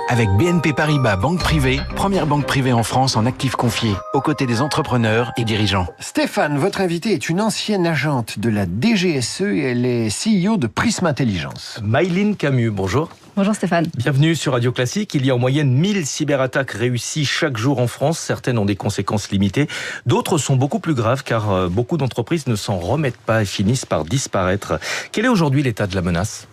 Avec BNP Paribas Banque Privée, première banque privée en France en actifs confiés, aux côtés des entrepreneurs et dirigeants. Stéphane, votre invitée est une ancienne agente de la DGSE et elle est CEO de Prism Intelligence. Maïline Camus, bonjour. Bonjour Stéphane. Bienvenue sur Radio Classique. Il y a en moyenne 1000 cyberattaques réussies chaque jour en France. Certaines ont des conséquences limitées. D'autres sont beaucoup plus graves car beaucoup d'entreprises ne s'en remettent pas et finissent par disparaître. Quel est aujourd'hui l'état de la menace ?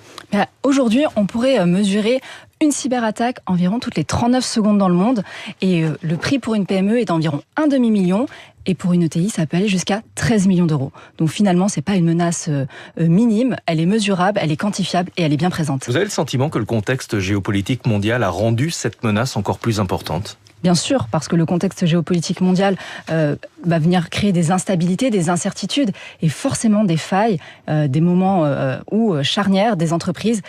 Aujourd'hui, on pourrait mesurer une cyberattaque environ toutes les 39 secondes dans le monde. Et le prix pour une PME est d'environ 1 demi-million. Et pour une ETI, ça peut aller jusqu'à 13 millions d'euros. Donc finalement, c'est pas une menace minime. Elle est mesurable, elle est quantifiable et elle est bien présente. Vous avez le sentiment que le contexte géopolitique mondial a rendu cette menace encore plus importante ? Bien sûr, parce que le contexte géopolitique mondial va venir créer des instabilités, des incertitudes et forcément des failles, des moments charnières des entreprises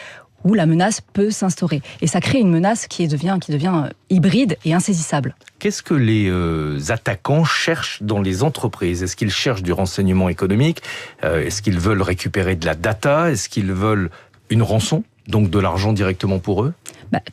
où la menace peut s'instaurer. Et ça crée une menace qui devient hybride et insaisissable. Qu'est-ce que les attaquants cherchent dans les entreprises ? Est-ce qu'ils cherchent du renseignement économique ? Est-ce qu'ils veulent récupérer de la data ? Est-ce qu'ils veulent une rançon ? Donc de l'argent directement pour eux ?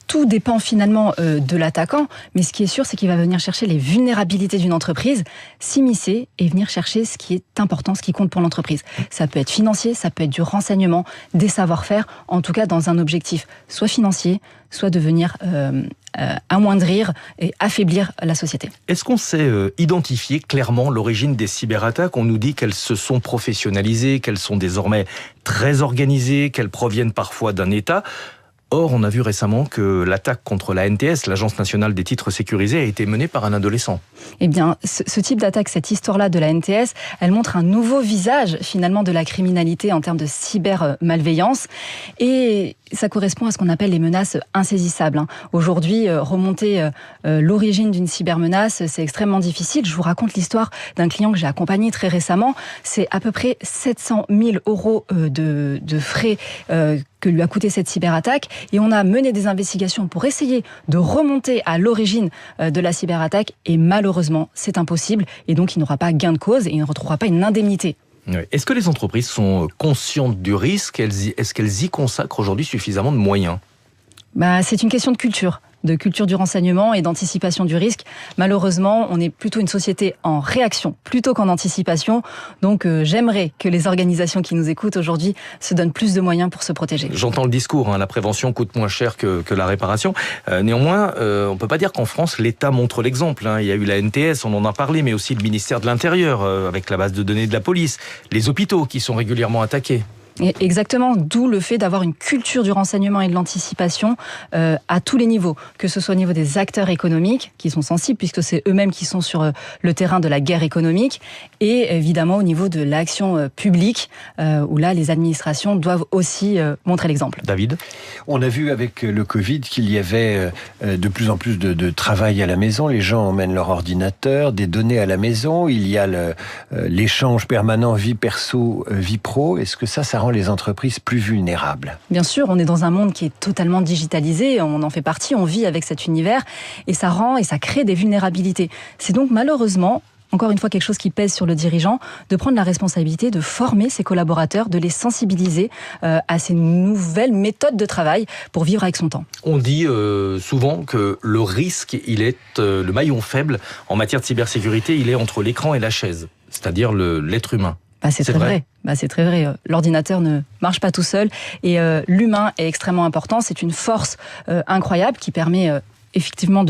Tout dépend finalement de l'attaquant, mais ce qui est sûr, c'est qu'il va venir chercher les vulnérabilités d'une entreprise, s'immiscer et venir chercher ce qui est important, ce qui compte pour l'entreprise. Ça peut être financier, ça peut être du renseignement, des savoir-faire, en tout cas dans un objectif soit financier, soit de venir amoindrir et affaiblir la société. Est-ce qu'on sait identifier clairement l'origine des cyberattaques ? On nous dit qu'elles se sont professionnalisées, qu'elles sont désormais très organisées, qu'elles proviennent parfois d'un État. Or, on a vu récemment que l'attaque contre la NTS, l'Agence nationale des titres sécurisés, a été menée par un adolescent. Eh bien, ce type d'attaque, cette histoire-là de la NTS, elle montre un nouveau visage, finalement, de la criminalité en termes de cybermalveillance. Et ça correspond à ce qu'on appelle les menaces insaisissables. Aujourd'hui, remonter l'origine d'une cybermenace, c'est extrêmement difficile. Je vous raconte l'histoire d'un client que j'ai accompagné très récemment. C'est à peu près 700 000 euros de frais que lui a coûté cette cyberattaque. Et on a mené des investigations pour essayer de remonter à l'origine de la cyberattaque. Et malheureusement, c'est impossible. Et donc, il n'aura pas gain de cause et il ne retrouvera pas une indemnité. Oui. Est-ce que les entreprises sont conscientes du risque ? Est-ce qu'elles y consacrent aujourd'hui suffisamment de moyens ? C'est une question de culture du renseignement et d'anticipation du risque. Malheureusement, on est plutôt une société en réaction plutôt qu'en anticipation. Donc j'aimerais que les organisations qui nous écoutent aujourd'hui se donnent plus de moyens pour se protéger. J'entends le discours, la prévention coûte moins cher que la réparation. Néanmoins, on ne peut pas dire qu'en France, l'État montre l'exemple. Il y a eu la NTS, on en a parlé, mais aussi le ministère de l'Intérieur, avec la base de données de la police, les hôpitaux qui sont régulièrement attaqués. Exactement, d'où le fait d'avoir une culture du renseignement et de l'anticipation à tous les niveaux, que ce soit au niveau des acteurs économiques, qui sont sensibles, puisque c'est eux-mêmes qui sont sur le terrain de la guerre économique, et évidemment au niveau de l'action publique, où là, les administrations doivent aussi montrer l'exemple. David ? On a vu avec le Covid qu'il y avait de plus en plus de travail à la maison. Les gens emmènent leur ordinateur, des données à la maison. Il y a l'échange permanent vie perso, vie pro. Est-ce que ça rend les entreprises plus vulnérables ? Bien sûr, on est dans un monde qui est totalement digitalisé, on en fait partie, on vit avec cet univers, et ça crée des vulnérabilités. C'est donc malheureusement, encore une fois, quelque chose qui pèse sur le dirigeant, de prendre la responsabilité de former ses collaborateurs, de les sensibiliser à ces nouvelles méthodes de travail pour vivre avec son temps. On dit souvent que le risque, il est le maillon faible en matière de cybersécurité, il est entre l'écran et la chaise, c'est-à-dire l'être humain. C'est très vrai. C'est très vrai. L'ordinateur ne marche pas tout seul et l'humain est extrêmement important. C'est une force incroyable qui permet effectivement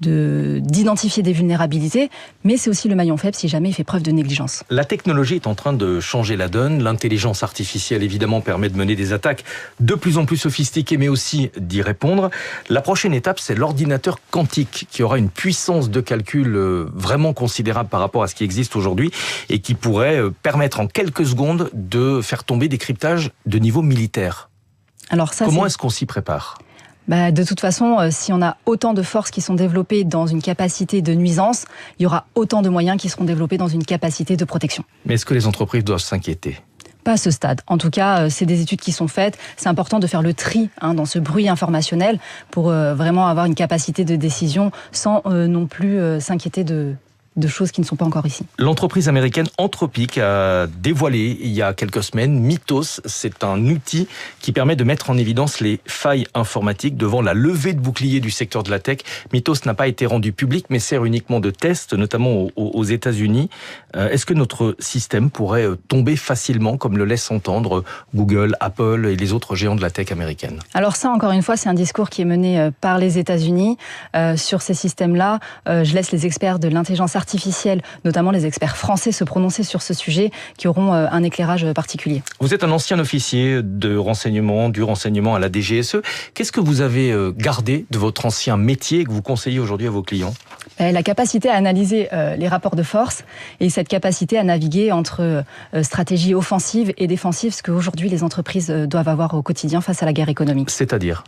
d'identifier des vulnérabilités, mais c'est aussi le maillon faible si jamais il fait preuve de négligence. La technologie est en train de changer la donne. L'intelligence artificielle, évidemment, permet de mener des attaques de plus en plus sophistiquées, mais aussi d'y répondre. La prochaine étape, c'est l'ordinateur quantique, qui aura une puissance de calcul vraiment considérable par rapport à ce qui existe aujourd'hui, et qui pourrait permettre en quelques secondes de faire tomber des cryptages de niveau militaire. Alors ça, comment est-ce qu'on s'y prépare ? De toute façon, si on a autant de forces qui sont développées dans une capacité de nuisance, il y aura autant de moyens qui seront développés dans une capacité de protection. Mais est-ce que les entreprises doivent s'inquiéter ? Pas à ce stade. En tout cas, c'est des études qui sont faites. C'est important de faire le tri dans ce bruit informationnel pour vraiment avoir une capacité de décision sans non plus s'inquiéter de de choses qui ne sont pas encore ici. L'entreprise américaine Anthropic a dévoilé il y a quelques semaines Mythos. C'est un outil qui permet de mettre en évidence les failles informatiques devant la levée de boucliers du secteur de la tech. Mythos n'a pas été rendu public, mais sert uniquement de test, notamment aux États-Unis. Est-ce que notre système pourrait tomber facilement, comme le laissent entendre Google, Apple et les autres géants de la tech américaine? Alors ça, encore une fois, c'est un discours qui est mené par les États-Unis. Sur ces systèmes-là, je laisse les experts de l'intelligence artificielle, notamment les experts français, se prononcer sur ce sujet, qui auront un éclairage particulier. Vous êtes un ancien officier du renseignement à la DGSE. Qu'est-ce que vous avez gardé de votre ancien métier et que vous conseillez aujourd'hui à vos clients? La capacité à analyser les rapports de force et cette capacité à naviguer entre stratégie offensive et défensive, ce qu'aujourd'hui les entreprises doivent avoir au quotidien face à la guerre économique. C'est-à-dire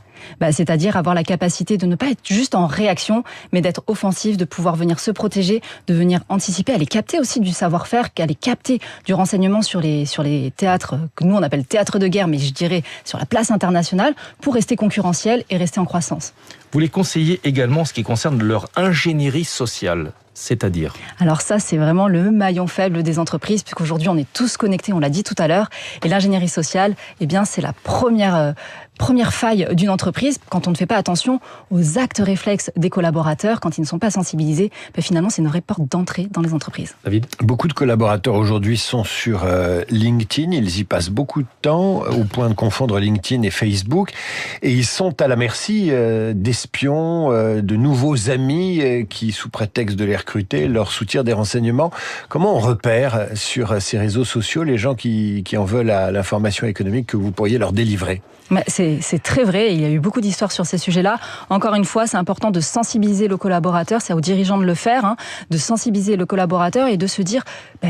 c'est-à-dire avoir la capacité de ne pas être juste en réaction, mais d'être offensif, de pouvoir venir se protéger, de venir anticiper, aller capter aussi du savoir-faire, aller capter du renseignement sur les théâtres, que nous on appelle théâtres de guerre, mais je dirais sur la place internationale, pour rester concurrentiel et rester en croissance. Vous les conseillez également en ce qui concerne leur ingénierie sociale. C'est-à-dire? Alors ça, c'est vraiment le maillon faible des entreprises, puisqu'aujourd'hui, on est tous connectés, on l'a dit tout à l'heure, et l'ingénierie sociale, eh bien, c'est la première faille d'une entreprise. Quand on ne fait pas attention aux actes réflexes des collaborateurs, quand ils ne sont pas sensibilisés, finalement, c'est une vraie porte d'entrée dans les entreprises. David? Beaucoup de collaborateurs aujourd'hui sont sur LinkedIn, ils y passent beaucoup de temps, au point de confondre LinkedIn et Facebook, et ils sont à la merci d'espions, de nouveaux amis qui, sous prétexte de les recruter, leur soutirent des renseignements. Comment on repère sur ces réseaux sociaux les gens qui en veulent à l'information économique que vous pourriez leur délivrer? C'est très vrai, il y a eu beaucoup d'histoires sur ces sujets-là. Encore une fois, c'est important de sensibiliser le collaborateur, c'est aux dirigeants de le faire, de sensibiliser le collaborateur et de se dire,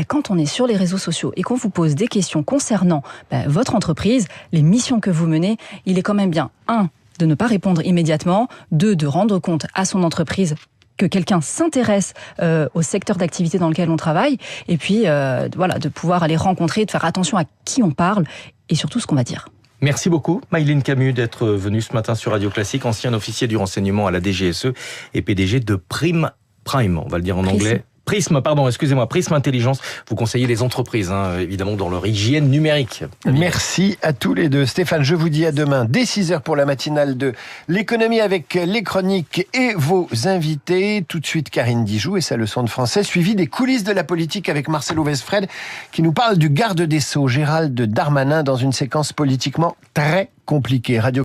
quand on est sur les réseaux sociaux et qu'on vous pose des questions concernant votre entreprise, les missions que vous menez, il est quand même bien, 1, de ne pas répondre immédiatement, 2, de rendre compte à son entreprise que quelqu'un s'intéresse au secteur d'activité dans lequel on travaille, et puis de pouvoir aller rencontrer, de faire attention à qui on parle et surtout ce qu'on va dire. Merci beaucoup, Mayline Camus, d'être venue ce matin sur Radio Classique, ancien officier du renseignement à la DGSE et PDG de Prime, on va le dire en anglais. Prism Intelligence. Vous conseillez les entreprises, évidemment, dans leur hygiène numérique. Merci à tous les deux. Stéphane, je vous dis à demain, dès 6h pour la matinale de l'économie avec les chroniques et vos invités. Tout de suite, Karine Dijoux et sa leçon de français, suivie des coulisses de la politique avec Marcelo Westfred, qui nous parle du garde des Sceaux, Gérald Darmanin, dans une séquence politiquement très compliquée. Radio